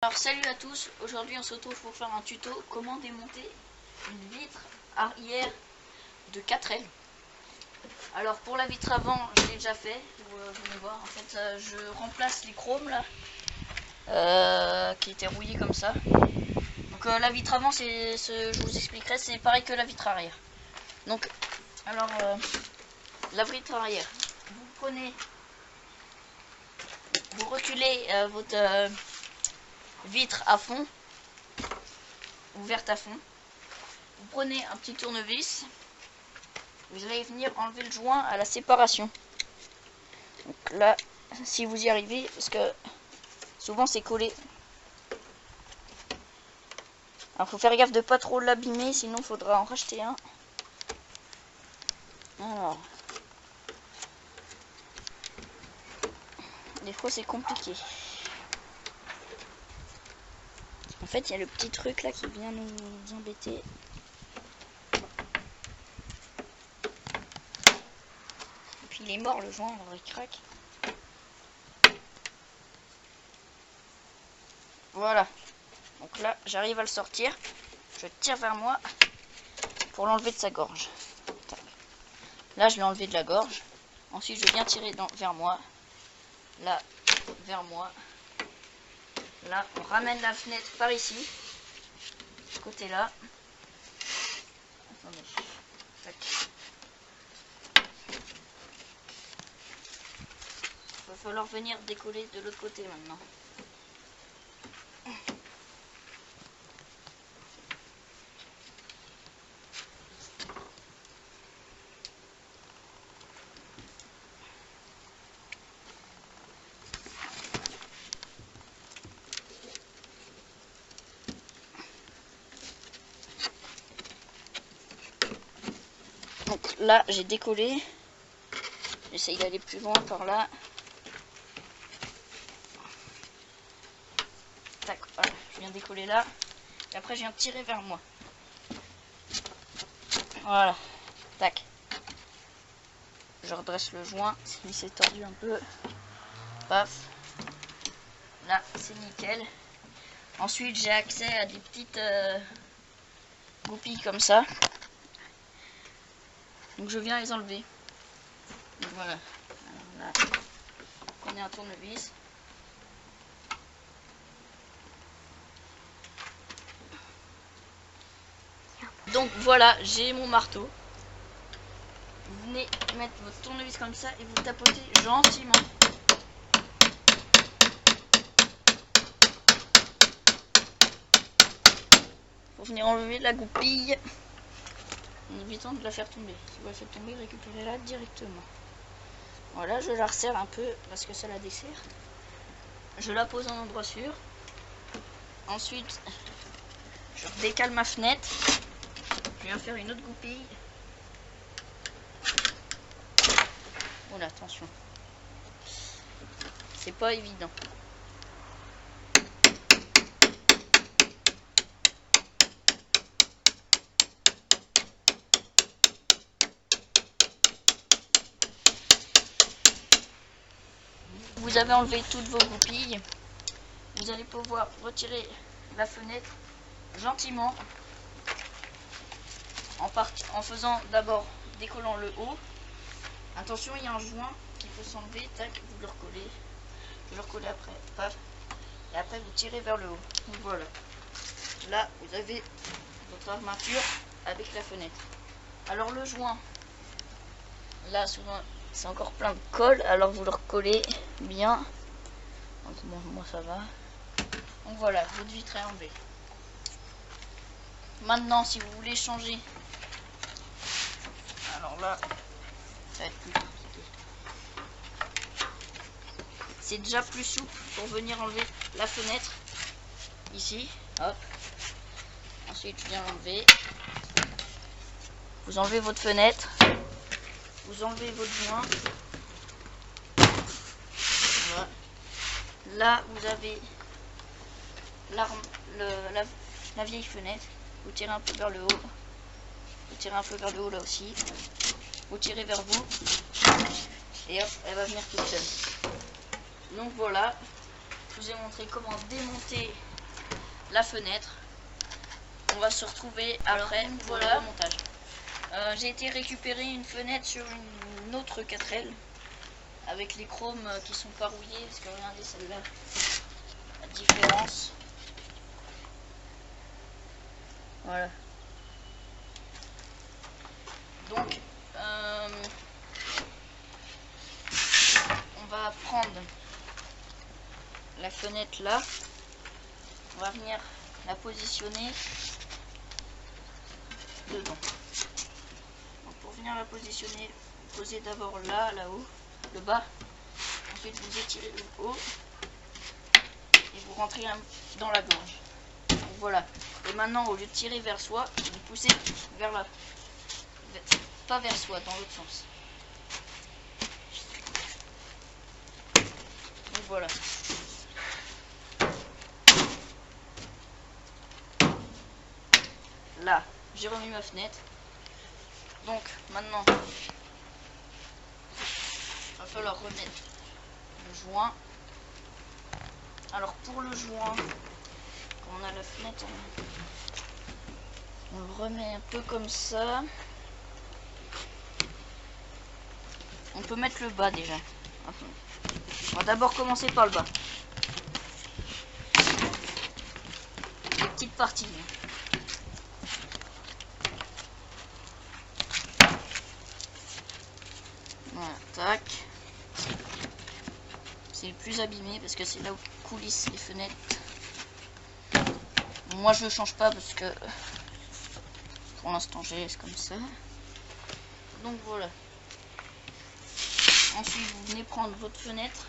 Alors salut à tous, aujourd'hui on se retrouve pour faire un tuto comment démonter une vitre arrière de 4 ailes. Alors pour la vitre avant je l'ai déjà fait, vous venez voir, en fait je remplace les chromes là qui étaient rouillés comme ça. Donc la vitre avant je vous expliquerai, c'est pareil que la vitre arrière. Donc alors la vitre arrière, vous reculez votre vitre à fond, ouverte à fond. Vous prenez un petit tournevis, vous allez venir enlever le joint à la séparation. Donc là, si vous y arrivez, parce que souvent c'est collé. Alors faut faire gaffe de pas trop l'abîmer, sinon il faudra en racheter un. Alors, des fois c'est compliqué. En fait, il y a le petit truc là qui vient nous embêter. Et puis il est mort le joint, alors il craque. Voilà. Donc là, j'arrive à le sortir. Je tire vers moi pour l'enlever de sa gorge. Là, je l'ai enlevé de la gorge. Ensuite, je viens tirer vers moi. Là, vers moi. Là, on ramène la fenêtre par ici. Ce côté-là. Attendez. Tac. Il va falloir venir décoller de l'autre côté maintenant. Donc là, j'ai décollé. J'essaye d'aller plus loin par là. Tac, voilà, je viens décoller là. Et après, je viens tirer vers moi. Voilà, tac. Je redresse le joint, s'il s'est tordu un peu. Paf. Là, c'est nickel. Ensuite, j'ai accès à des petites goupilles comme ça. Donc, je viens les enlever. Donc, voilà. Alors, là, prenez un tournevis. Donc, voilà, j'ai mon marteau. Vous venez mettre votre tournevis comme ça et vous tapotez gentiment. Pour venir enlever la goupille en évitant de la faire tomber. Si vous la faites tomber, récupérez-la directement. Voilà, je la resserre un peu parce que ça la dessert. Je la pose en endroit sûr. Ensuite, je décale ma fenêtre. Je viens faire une autre goupille. Oh là, attention. C'est pas évident. Vous avez enlevé toutes vos goupilles. Vous allez pouvoir retirer la fenêtre gentiment en faisant d'abord décollant le haut. Attention, il y a un joint qui peut s'enlever. Tac, vous le recollez. Vous le recollez après. Paf. Et après, vous tirez vers le haut. Donc voilà. Là, vous avez votre armature avec la fenêtre. Alors le joint, là souvent c'est encore plein de colle, alors vous le recollez bien. Donc bon, moi ça va. Donc voilà, votre vitre est enlevée. Maintenant, si vous voulez changer, alors là, ça va être plus compliqué. C'est déjà plus souple pour venir enlever la fenêtre. Ici, hop. Ensuite, je viens l'enlever. Vous enlevez votre fenêtre. Vous enlevez votre joint. Voilà. Là, vous avez la vieille fenêtre. Vous tirez un peu vers le haut. Vous tirez un peu vers le haut là aussi. Vous tirez vers vous. Et hop, elle va venir toute seule. Donc voilà. Je vous ai montré comment démonter la fenêtre. On va se retrouver après pour le remontage. J'ai été récupérer une fenêtre sur une autre 4L avec les chromes qui sont pas rouillés, parce que regardez celle-là, la différence. Voilà. Donc on va prendre la fenêtre là, on va venir la positionner dedans. Donc pour venir la positionner, vous posez d'abord là-haut, le bas, ensuite vous étirez le haut et vous rentrez dans la gorge. Donc voilà. Et maintenant, au lieu de tirer vers soi, vous poussez vers là, pas vers soi, dans l'autre sens. Donc voilà. Là, j'ai remis ma fenêtre. Donc maintenant, il va falloir remettre le joint. Alors pour le joint, quand on a la fenêtre, on le remet un peu comme ça. On peut mettre le bas déjà. On va d'abord commencer par le bas. Les petites parties. Voilà, tac. C'est le plus abîmé parce que c'est là où coulissent les fenêtres. Bon, moi je ne change pas parce que pour l'instant je laisse comme ça. Donc voilà. Ensuite vous venez prendre votre fenêtre.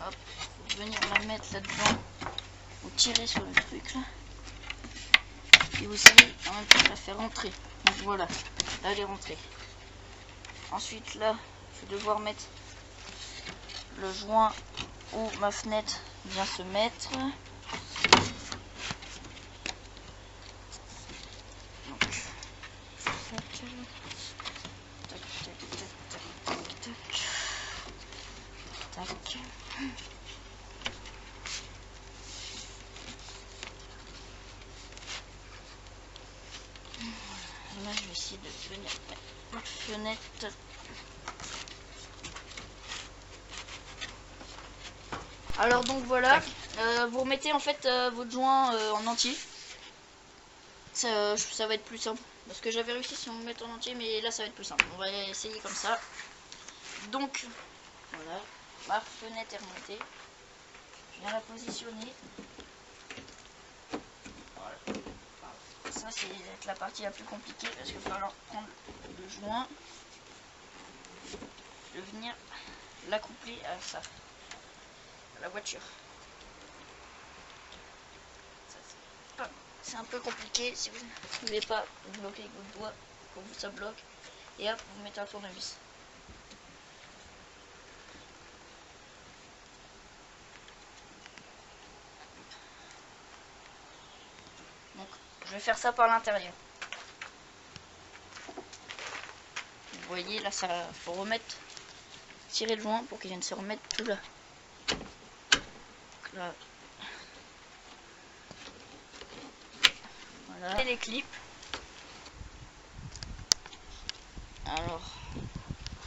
Hop, vous venir la mettre là-dedans. Vous tirez sur le truc là. Et vous allez en même temps la faire rentrer. Donc voilà, là elle est rentrée. Ensuite là, je vais devoir mettre le joint où ma fenêtre vient se mettre. Donc, tac, tac, tac, tac, tac, tac. Là, je vais essayer de venir mettre ma fenêtre. Alors donc voilà, vous remettez en fait votre joint en entier. Ça va être plus simple. Parce que j'avais réussi si on le met en entier, mais là ça va être plus simple. On va essayer comme ça. Donc voilà, ma fenêtre est remontée. Je viens la positionner. Voilà. Ça c'est la partie la plus compliquée parce qu'il va falloir prendre le joint, de venir l'accoupler à ça. La voiture. C'est un peu compliqué si vous ne voulez pas bloquer avec votre doigt pour que ça bloque. Et hop, vous mettez un tournevis. Donc, je vais faire ça par l'intérieur. Vous voyez, là, ça faut remettre, tirer le joint pour qu'il vienne se remettre tout là. Donc, là. Voilà. Et les clips. Alors,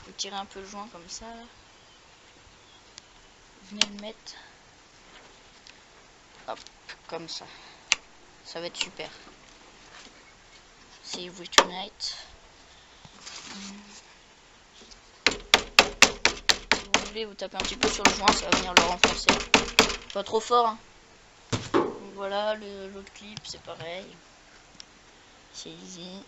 vous tirez un peu le joint comme ça. Vous venez le mettre. Hop, comme ça. Ça va être super. See you tonight. Si vous voulez, vous tapez un petit peu sur le joint, ça va venir le renforcer. Pas trop fort. Hein. Donc voilà, l'autre clip, c'est pareil. C'est easy.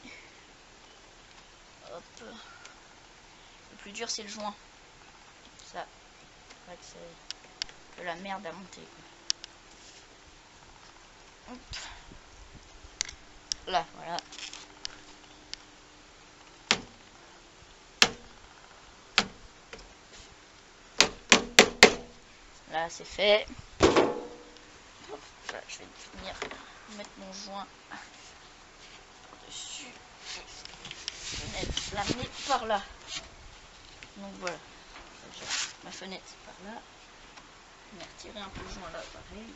Hop. Le plus dur, c'est le joint. Ça, c'est de la merde à monter. Hop. Là, voilà. Là, c'est fait. Hop, là, je vais venir mettre mon joint dessus. Je vais l'amener par là. Donc voilà. Ma fenêtre par là. Je vais retirer un peu le joint là, pareil.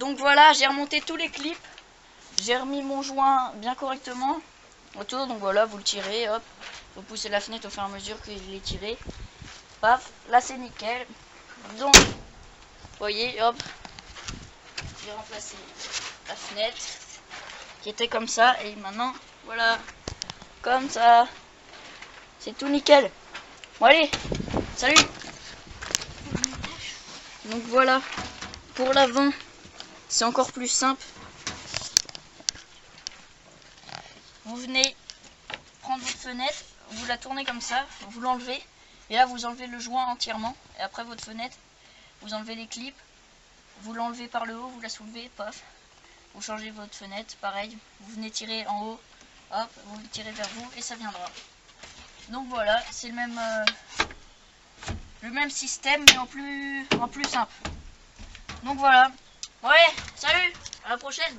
Donc voilà, j'ai remonté tous les clips. J'ai remis mon joint bien correctement autour. Donc voilà, vous le tirez, hop. Vous poussez la fenêtre au fur et à mesure qu'il est tiré. Paf, là c'est nickel. Donc, vous voyez, hop. J'ai remplacé la fenêtre qui était comme ça. Et maintenant, voilà, comme ça. C'est tout nickel. Bon allez, salut. Donc voilà, pour l'avant, c'est encore plus simple. Vous venez prendre votre fenêtre, vous la tournez comme ça, vous l'enlevez. Et là, vous enlevez le joint entièrement. Et après votre fenêtre, vous enlevez les clips. Vous l'enlevez par le haut, vous la soulevez, paf. Vous changez votre fenêtre, pareil. Vous venez tirer en haut, hop, vous le tirez vers vous et ça viendra. Donc voilà, c'est le même système mais en plus simple. Donc voilà. Ouais, salut, à la prochaine.